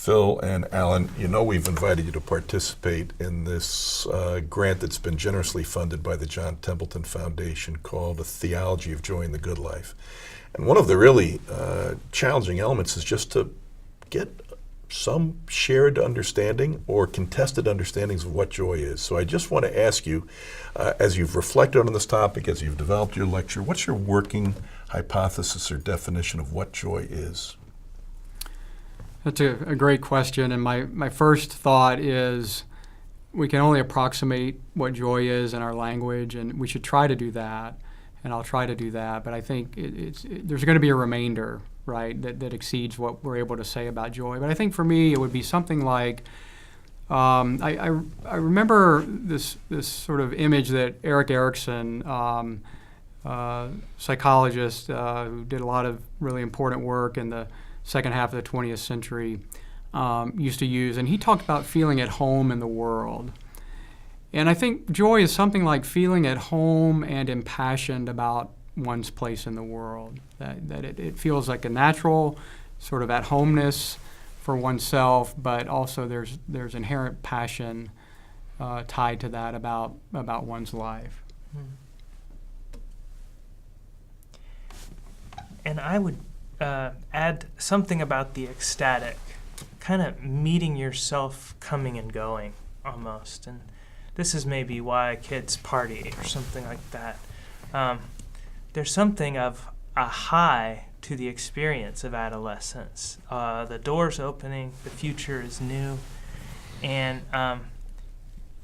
Phil and Allan, we've invited you to participate in this grant that's been generously funded by the John Templeton Foundation called A Theology of Joy in the Good Life. And one of the really challenging elements is just to get some shared understanding or contested understandings of what joy is. So I just want to ask you, as you've reflected on this topic, as you've developed your lecture, what's your working hypothesis or definition of what joy is? That's a great question, and my first thought is we can only approximate what joy is in our language, and we should try to do that, and I'll try to do that, but I think there's going to be a remainder, right, that exceeds what we're able to say about joy. But I think for me it would be something like, I remember this sort of image that Erik Erikson, psychologist who did a lot of really important work in the second half of the 20th century, used to use, and he talked about feeling at home in the world. And I think joy is something like feeling at home and impassioned about one's place in the world, that it feels like a natural sort of at-homeness for oneself, but also there's inherent passion tied to that about one's life. And I would add something about the ecstatic, kind of meeting yourself coming and going almost. And this is maybe why kids party or something like that. There's something of a high to the experience of adolescence. The door's opening, the future is new, and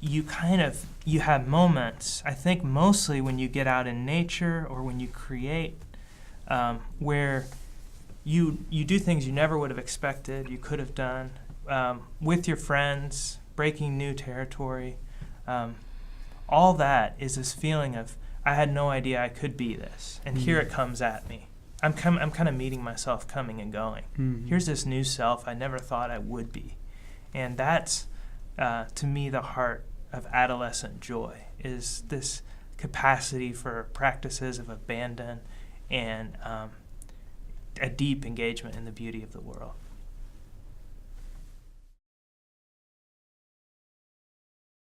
you have moments, I think mostly when you get out in nature or when you create, where you do things you never would have expected, you could have done, with your friends, breaking new territory. All that is this feeling of, I had no idea I could be this, and here it comes at me. I'm kind of meeting myself coming and going. Mm-hmm. Here's this new self I never thought I would be. And that's, to me, the heart of adolescent joy, is this capacity for practices of abandon and a deep engagement in the beauty of the world.